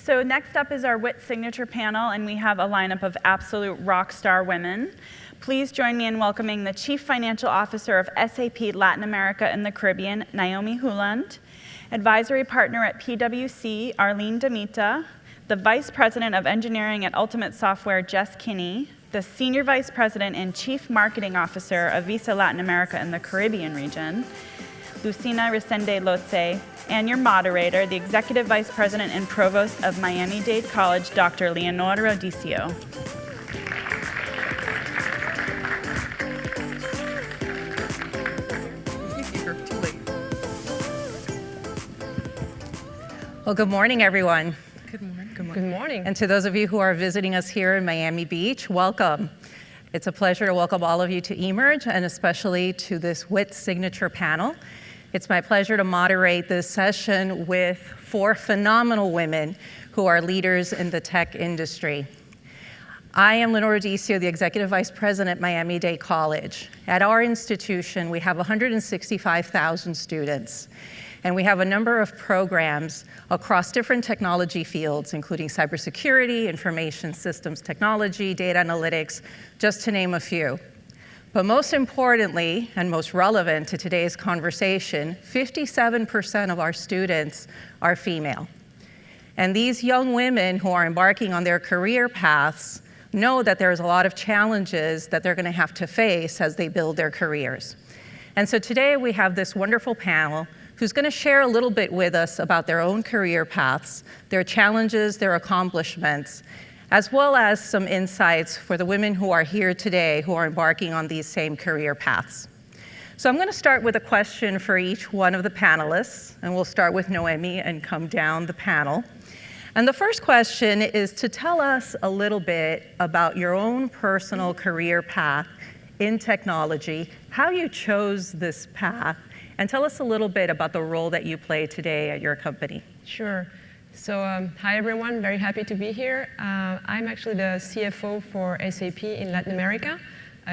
So next up is our WIT signature panel, and we have a lineup of absolute rock star women. Please join me in welcoming the Chief Financial Officer of SAP Latin America and the Caribbean, Noemie Heuland, Advisory Partner at PwC, Arlene DeMita, the Vice President of Engineering at Ultimate Software, Jess Keeney, the Senior Vice President and Chief Marketing Officer of Visa Latin America and the Caribbean region, Luciana Resende Lotze, and your moderator, the Executive Vice President and Provost of Miami-Dade College, Dr. Lenore Rodicio. Well, good morning, everyone. Good morning. Good morning. And to those of you who are visiting us here in Miami Beach, welcome. It's a pleasure to welcome all of you to eMERGE, and especially to this WIT signature panel. It's my pleasure to moderate this session with 4 phenomenal women who are leaders in the tech industry. I am Lenore Rodicio, the Executive Vice President at Miami-Dade College. At our institution, we have 165,000 students, and we have a number of programs across different technology fields, including cybersecurity, information systems technology, data analytics, just to name a few. But most importantly, and most relevant to today's conversation, 57% of our students are female. And these young women who are embarking on their career paths know that there's a lot of challenges that they're going to have to face as they build their careers. And so today we have this wonderful panel who's going to share a little bit with us about their own career paths, their challenges, their accomplishments, as well as some insights for the women who are here today who are embarking on these same career paths. So I'm going to start with a question for each one of the panelists, and we'll start with Noemie and come down the panel. And the first question is to tell us a little bit about your own personal career path in technology, how you chose this path, and tell us a little bit about the role that you play today at your company. Sure. So hi, everyone. Very happy to be here. I'm actually the CFO for SAP in Latin America.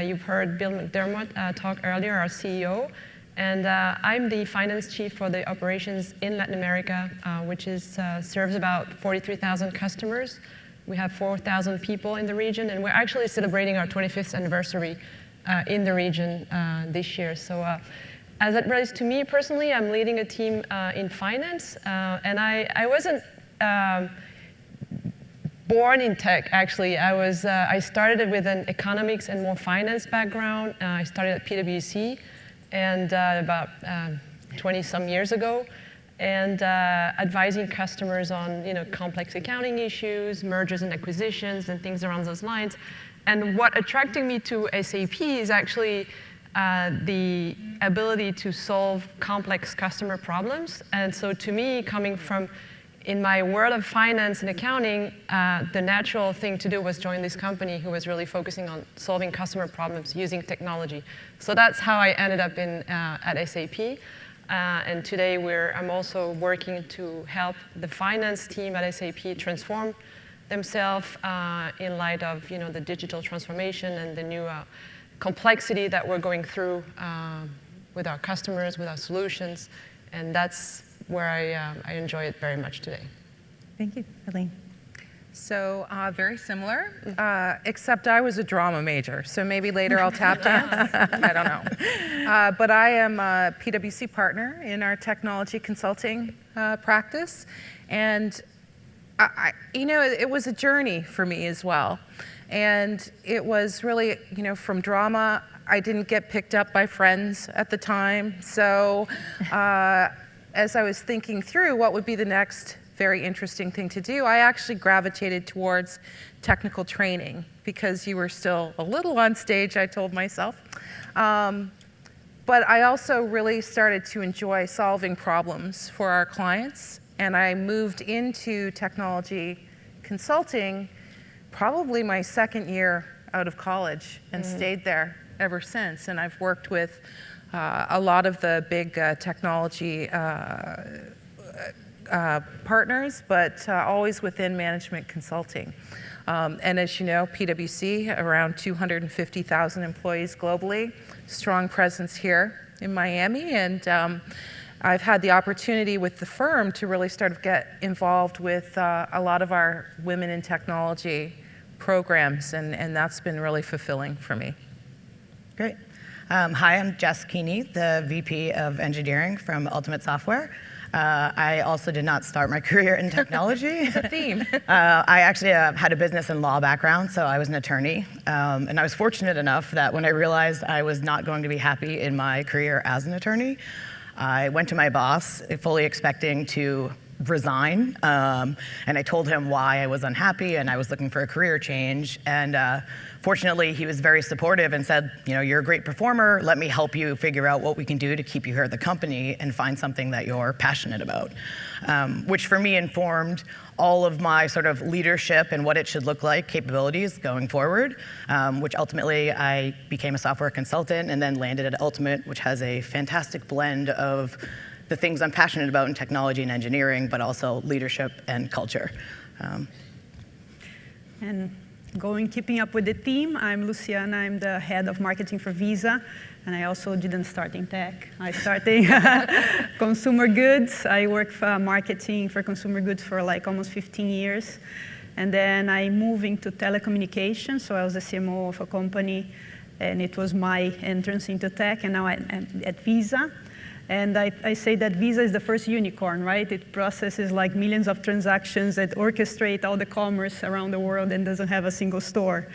You've heard Bill McDermott talk earlier, our CEO. And I'm the finance chief for the operations in Latin America, which serves about 43,000 customers. We have 4,000 people in the region, and we're actually celebrating our 25th anniversary in the region this year. So as it relates to me personally, I'm leading a team in finance, and I wasn't born in tech, actually. I started with an economics and more finance background. I started at PwC and about 20-some years ago, and advising customers on complex accounting issues, mergers and acquisitions, and things around those lines. And what attracted me to SAP is actually the ability to solve complex customer problems. And so to me, coming from in my world of finance and accounting, the natural thing to do was join this company who was really focusing on solving customer problems using technology. So that's how I ended up at SAP. And today I'm also working to help the finance team at SAP transform themselves in light of the digital transformation and the new complexity that we're going through with our customers, with our solutions, and that's where I enjoy it very much today. Thank you, Arlene. So very similar, except I was a drama major, so maybe later I'll tap dance. I don't know. But I am a PwC partner in our technology consulting practice, and it was a journey for me as well. And it was really, from drama, I didn't get picked up by friends at the time. So as I was thinking through what would be the next very interesting thing to do, I actually gravitated towards technical training because you were still a little on stage, I told myself. But I also really started to enjoy solving problems for our clients. And I moved into technology consulting probably my second year out of college and stayed there ever since. And I've worked with a lot of the big technology partners, but always within management consulting. And as you know, PwC, around 250,000 employees globally, strong presence here in Miami. And I've had the opportunity with the firm to really start to get involved with a lot of our women in technology programs, and that's been really fulfilling for me. Great. Hi, I'm Jess Keeney, the VP of Engineering from Ultimate Software. I also did not start my career in technology. It's a theme. I actually had a business and law background, so I was an attorney. And I was fortunate enough that when I realized I was not going to be happy in my career as an attorney, I went to my boss fully expecting to resign, and I told him why I was unhappy and I was looking for a career change. And fortunately, he was very supportive and said, you're a great performer, let me help you figure out what we can do to keep you here at the company and find something that you're passionate about, which for me informed all of my sort of leadership and what it should look like, capabilities going forward, which ultimately I became a software consultant and then landed at Ultimate, which has a fantastic blend of the things I'm passionate about in technology and engineering, but also leadership and culture. And keeping up with the theme, I'm Luciana, I'm the head of marketing for Visa, and I also didn't start in tech. I started consumer goods. I worked for marketing for consumer goods for like almost 15 years. And then I moved into telecommunications, so I was the CMO of a company, and it was my entrance into tech, and now I'm at Visa. And I say that Visa is the first unicorn, right? It processes like millions of transactions that orchestrate all the commerce around the world and doesn't have a single store.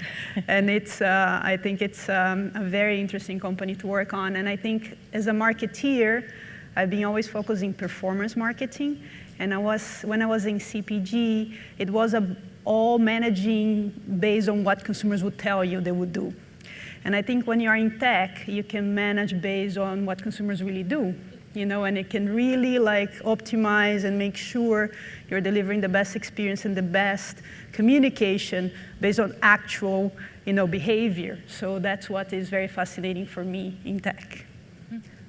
And I think it's a very interesting company to work on. And I think as a marketeer, I've been always focusing performance marketing. And when I was in CPG, it was all managing based on what consumers would tell you they would do. And I think when you're in tech, you can manage based on what consumers really do, and it can really like optimize and make sure you're delivering the best experience and the best communication based on actual, behavior. So that's what is very fascinating for me in tech.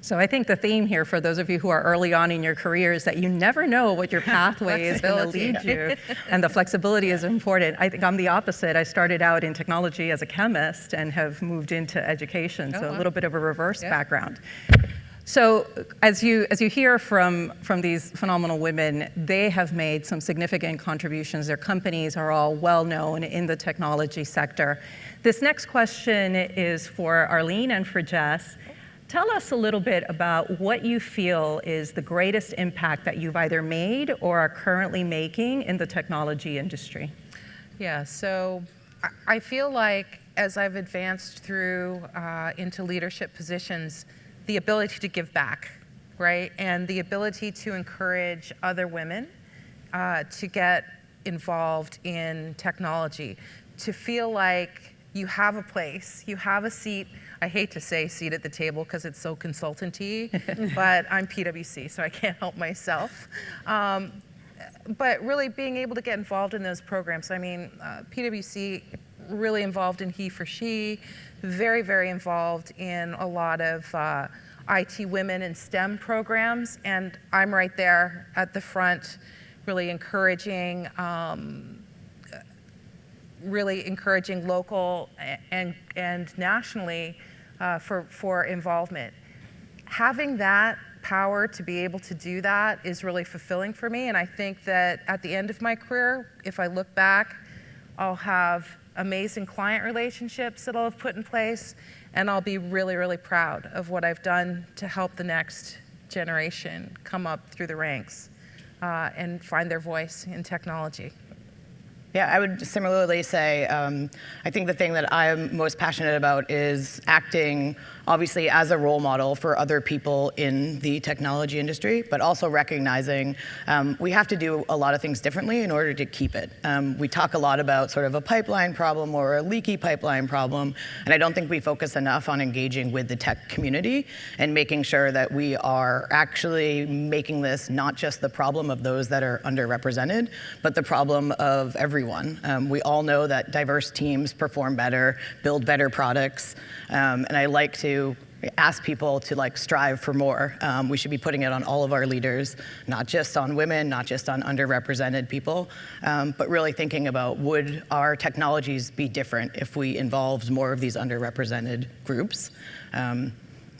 So I think the theme here for those of you who are early on in your career is that you never know what your pathway is going to lead you, and the flexibility is important. I think I'm the opposite. I started out in technology as a chemist and have moved into education, so a little bit of a reverse background. So as you hear from these phenomenal women, they have made some significant contributions. Their companies are all well known in the technology sector. This next question is for Arlene and for Jess. Tell us a little bit about what you feel is the greatest impact that you've either made or are currently making in the technology industry. Yeah, so I feel like as I've advanced through into leadership positions, the ability to give back, right? And the ability to encourage other women to get involved in technology, to feel like you have a place, you have a seat. I hate to say seat at the table because it's so consultant-y, but I'm PwC, so I can't help myself. But really being able to get involved in those programs. I mean, PwC really involved in he for she, very, very involved in a lot of IT women and STEM programs, and I'm right there at the front, really encouraging local and nationally for involvement. Having that power to be able to do that is really fulfilling for me, and I think that at the end of my career, if I look back, I'll have amazing client relationships that I'll have put in place, and I'll be really, really proud of what I've done to help the next generation come up through the ranks and find their voice in technology. Yeah, I would similarly say, I think the thing that I'm most passionate about is acting, obviously, as a role model for other people in the technology industry, but also recognizing we have to do a lot of things differently in order to keep it. We talk a lot about sort of a pipeline problem or a leaky pipeline problem, and I don't think we focus enough on engaging with the tech community and making sure that we are actually making this not just the problem of those that are underrepresented, but the problem of everyone. We all know that diverse teams perform better, build better products, and I like to ask people to strive for more. We should be putting it on all of our leaders, not just on women, not just on underrepresented people, but really thinking about would our technologies be different if we involved more of these underrepresented groups.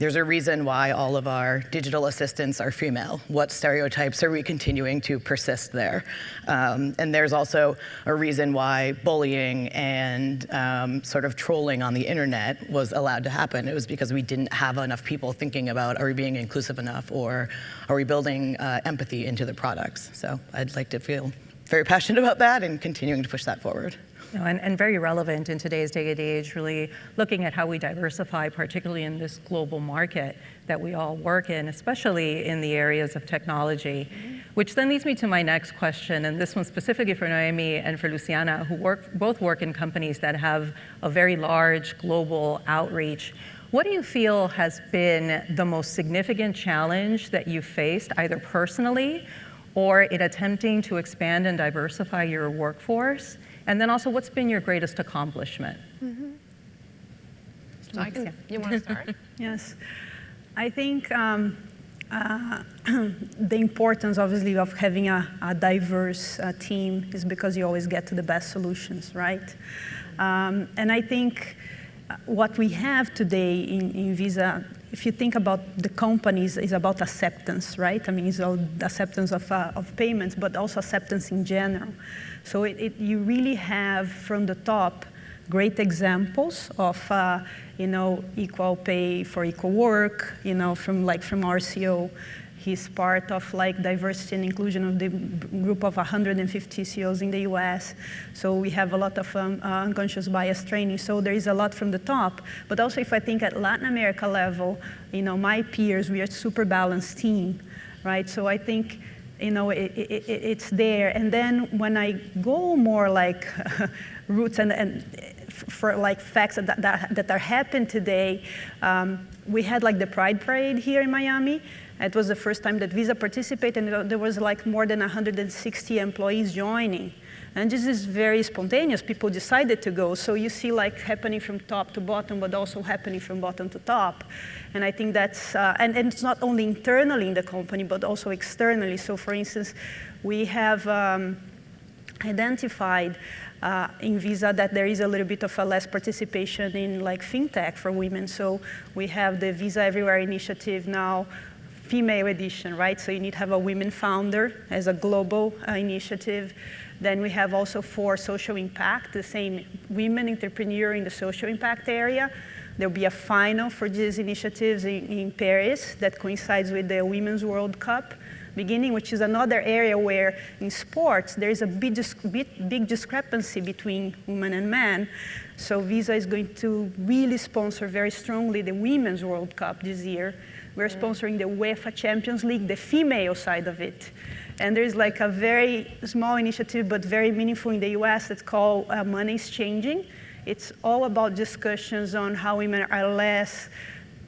There's a reason why all of our digital assistants are female. What stereotypes are we continuing to persist there? And there's also a reason why bullying and sort of trolling on the internet was allowed to happen. It was because we didn't have enough people thinking about, are we being inclusive enough, or are we building empathy into the products? So I'd like to feel very passionate about that and continuing to push that forward. And very relevant in today's day and age, really looking at how we diversify, particularly in this global market that we all work in, especially in the areas of technology. Which then leads me to my next question, and this one specifically for Noemie and for Luciana, who both work in companies that have a very large global outreach. What do you feel has been the most significant challenge that you've faced, either personally or in attempting to expand and diversify your workforce? And then also, what's been your greatest accomplishment? So you want to start? Yes. I think the importance, obviously, of having a diverse team is because you always get to the best solutions, right? And I think what we have today in Visa, if you think about the companies, is about acceptance, right? I mean, it's all acceptance of payments, but also acceptance in general. So you really have, from the top, great examples of, equal pay for equal work, from RCO. He's part of diversity and inclusion of the group of 150 CEOs in the US. So we have a lot of unconscious bias training. So there is a lot from the top. But also if I think at Latin America level, my peers, we are a super balanced team, right? So I think, it's there. And then when I go more roots and for facts that are happening today, we had the Pride Parade here in Miami. It was the first time that Visa participated, and there was more than 160 employees joining. And this is very spontaneous. People decided to go. So you see happening from top to bottom, but also happening from bottom to top. And I think that's, and it's not only internally in the company, but also externally. So for instance, we have identified in Visa that there is a little bit of a less participation in fintech for women. So we have the Visa Everywhere initiative now, female edition, right? So you need to have a women founder as a global initiative. Then we have also for social impact, the same women entrepreneur in the social impact area. There'll be a final for these initiatives in Paris that coincides with the Women's World Cup beginning, which is another area where in sports there is a big discrepancy between women and men. So Visa is going to really sponsor very strongly the Women's World Cup this year. We're sponsoring the UEFA Champions League, the female side of it. And there's a very small initiative, but very meaningful in the US that's called Money is Changing. It's all about discussions on how women are less,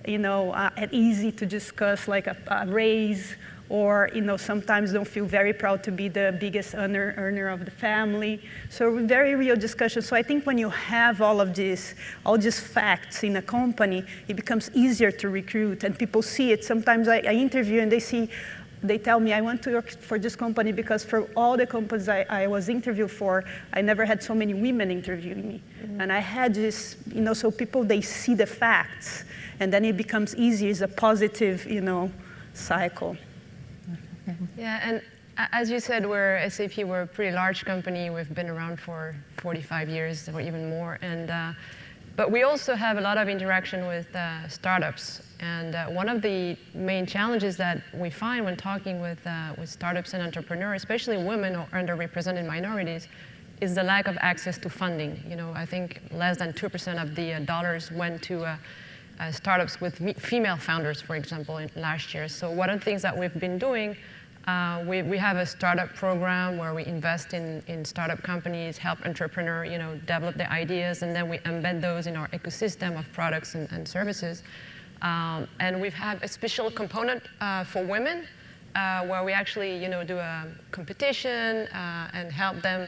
easy to discuss a raise, or sometimes don't feel very proud to be the biggest earner of the family. So very real discussions. So I think when you have all these facts in a company, it becomes easier to recruit, and people see it. Sometimes I interview and they tell me, I want to work for this company because for all the companies I was interviewed for, I never had so many women interviewing me. And I had this, so people, they see the facts, and then it becomes easier. It's a positive, cycle. Yeah, and as you said, SAP, we're a pretty large company. We've been around for 45 years or even more. But we also have a lot of interaction with startups. And one of the main challenges that we find when talking with startups and entrepreneurs, especially women or underrepresented minorities, is the lack of access to funding. I think less than 2% of the dollars went to startups with female founders, for example, last year. So one of the things that we've been doing, we have a startup program where we invest in startup companies, help entrepreneurs, develop their ideas, and then we embed those in our ecosystem of products and services. And we've had a special component for women where we actually, do a competition and help them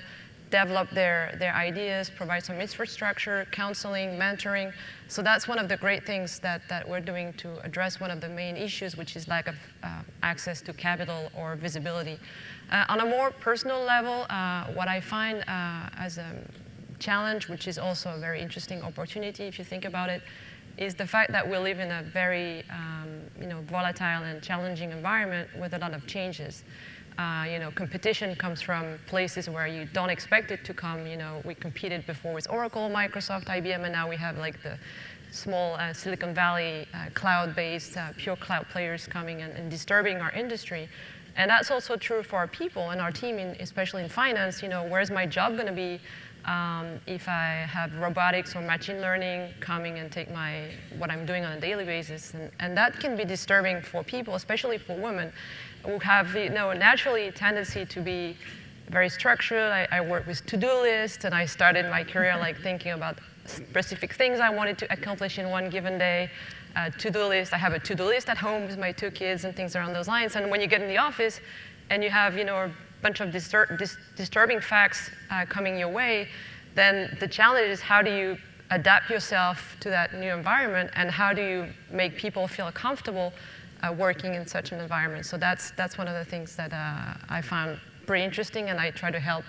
develop their ideas, provide some infrastructure, counseling, mentoring. So that's one of the great things that we're doing to address one of the main issues, which is lack of access to capital or visibility. On a more personal level, what I find as a challenge, which is also a very interesting opportunity if you think about it, is the fact that we live in a very volatile and challenging environment with a lot of changes. Competition comes from places where you don't expect it to come. We competed before with Oracle, Microsoft, IBM, and now we have like the small Silicon Valley cloud-based, pure cloud players coming and disturbing our industry. And that's also true for our people and our team, especially in finance. Where's my job going to be if I have robotics or machine learning coming and take what I'm doing on a daily basis? And that can be disturbing for people, especially for women, who have naturally a tendency to be very structured. I work with to-do lists, and I started my career like thinking about specific things I wanted to accomplish in one given day. To-do list. I have a to-do list at home with my 2 kids and things around those lines. And when you get in the office and you have a bunch of disturbing facts coming your way, then the challenge is how do you adapt yourself to that new environment, and how do you make people feel comfortable working in such an environment? So that's one of the things that I found pretty interesting, and I try to help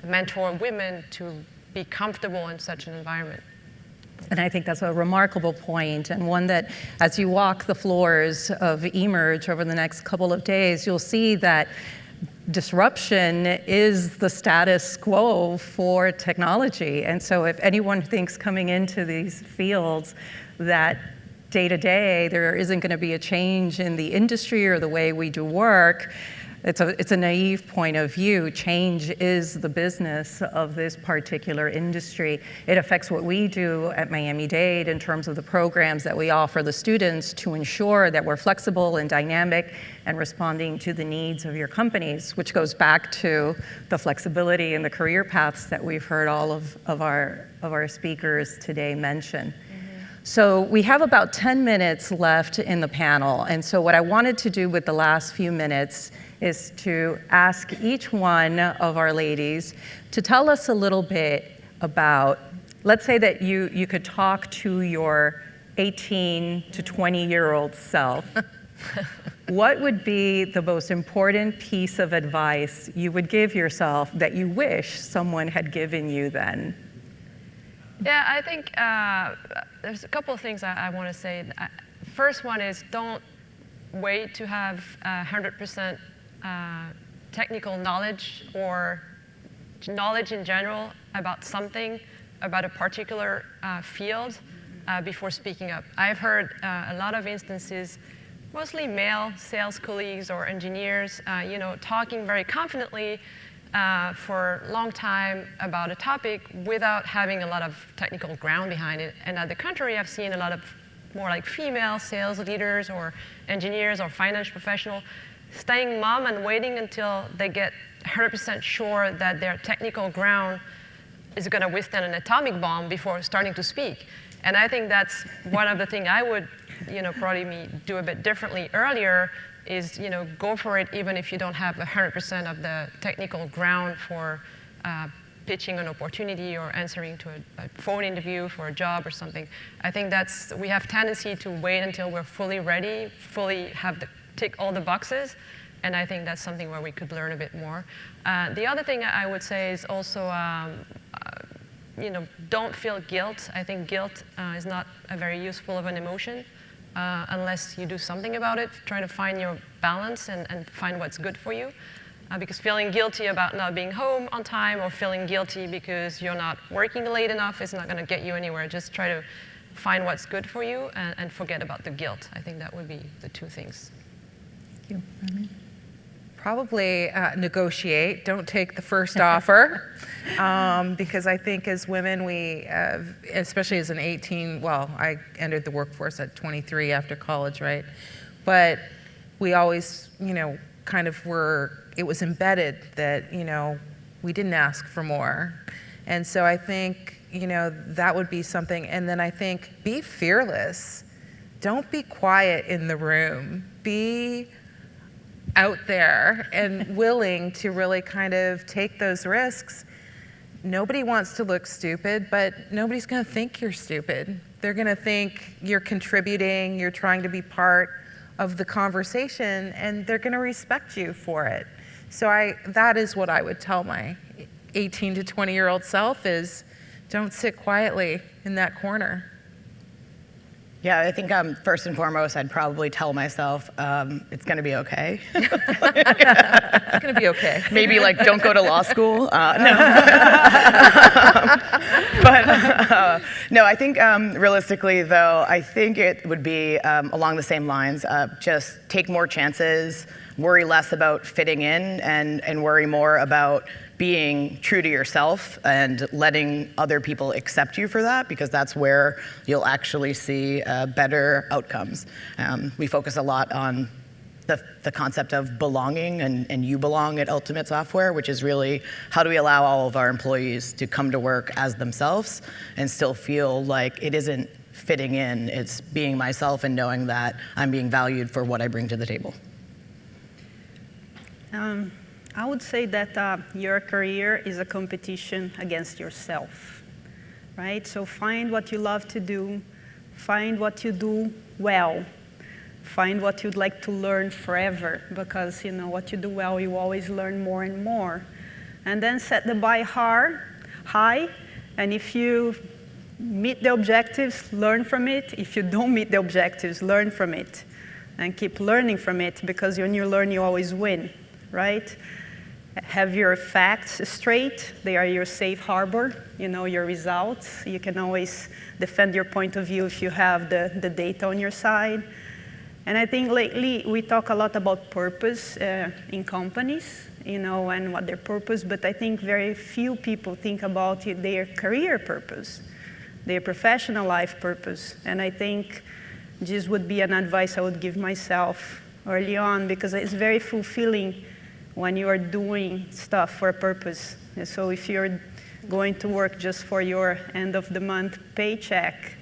mentor women to be comfortable in such an environment. And I think that's a remarkable point, and one that as you walk the floors of eMERGE over the next couple of days, you'll see that disruption is the status quo for technology. And so if anyone thinks coming into these fields that day to day there isn't going to be a change in the industry or the way we do work, it's a naive point of view. Change is the business of this particular industry. It affects what we do at Miami-Dade in terms of the programs that we offer the students to ensure that we're flexible and dynamic and responding to the needs of your companies, which goes back to the flexibility and the career paths that we've heard all of our speakers today mention. So we have about 10 minutes left in the panel, and so what I wanted to do with the last few minutes is to ask each one of our ladies to tell us a little bit about, let's say that you could talk to your 18 to 20-year-old self. What would be the most important piece of advice you would give yourself that you wish someone had given you then? Yeah, I think there's a couple of things I want to say. First one is don't wait to have 100% technical knowledge or knowledge in general about something, about a particular field before speaking up. I've heard a lot of instances, mostly male sales colleagues or engineers, talking very confidently for a long time about a topic without having a lot of technical ground behind it. And at the contrary, I've seen a lot of more like female sales leaders or engineers or finance professionals staying mum and waiting until they get 100% sure that their technical ground is going to withstand an atomic bomb before starting to speak. And I think that's one of the things I would, probably do a bit differently earlier is, go for it even if you don't have 100% of the technical ground for pitching an opportunity or answering to a phone interview for a job or something. I think we have tendency to wait until we're fully ready, fully tick all the boxes, and I think that's something where we could learn a bit more. The other thing I would say is also, don't feel guilt. I think guilt is not a very useful of an emotion unless you do something about it, try to find your balance and find what's good for you. Because feeling guilty about not being home on time or feeling guilty because you're not working late enough is not going to get you anywhere. Just try to find what's good for you and forget about the guilt. I think that would be the two things. Thank you. Arlene? Probably negotiate. Don't take the first offer. Because I think as women, we, especially as an 18, well, I entered the workforce at 23 after college, right? But we always, kind of it was embedded that, we didn't ask for more. And so I think, that would be something. And then I think be fearless. Don't be quiet in the room. Be out there and willing to really kind of take those risks. Nobody wants to look stupid, but nobody's going to think you're stupid. They're going to think you're contributing, you're trying to be part of the conversation, and they're going to respect you for it. So that is what I would tell my 18 to 20-year-old self is don't sit quietly in that corner. Yeah, I think first and foremost, I'd probably tell myself it's going to be okay. It's going to be okay. Maybe like don't go to law school. No, no. I think realistically, though, I think it would be along the same lines. Just take more chances, worry less about fitting in, and worry more about being true to yourself and letting other people accept you for that, because that's where you'll actually see better outcomes. We focus a lot on the concept of belonging, and you belong at Ultimate Software, which is really how do we allow all of our employees to come to work as themselves and still feel like it isn't fitting in, it's being myself and knowing that I'm being valued for what I bring to the table. I would say that your career is a competition against yourself, right? So find what you love to do, find what you do well, find what you'd like to learn forever, because what you do well, you always learn more and more. And then set the bar high, and if you meet the objectives, learn from it. If you don't meet the objectives, learn from it, and keep learning from it, because when you learn, you always win, right? Have your facts straight. They are your safe harbor, your results. You can always defend your point of view if you have the data on your side. And I think lately we talk a lot about purpose in companies, and what their purpose, but I think very few people think about their career purpose, their professional life purpose. And I think this would be an advice I would give myself early on, because it's very fulfilling when you are doing stuff for a purpose. And so if you're going to work just for your end of the month paycheck,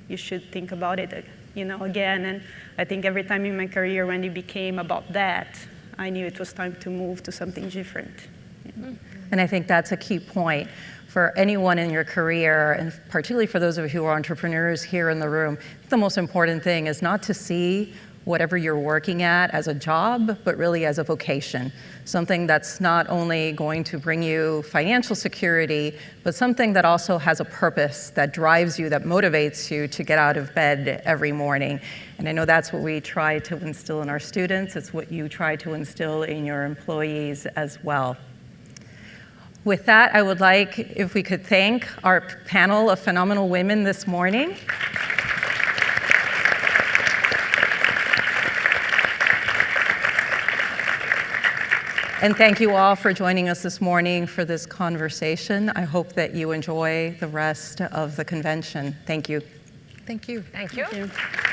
you should think about it, again. And I think every time in my career when it became about that, I knew it was time to move to something different. And I think that's a key point for anyone in your career, and particularly for those of you who are entrepreneurs here in the room. The most important thing is not to see whatever you're working at as a job, but really as a vocation. Something that's not only going to bring you financial security, but something that also has a purpose that drives you, that motivates you to get out of bed every morning. And I know that's what we try to instill in our students. It's what you try to instill in your employees as well. With that, I would like, if we could thank our panel of phenomenal women this morning. And thank you all for joining us this morning for this conversation. I hope that you enjoy the rest of the convention. Thank you. Thank you. Thank you. Thank you.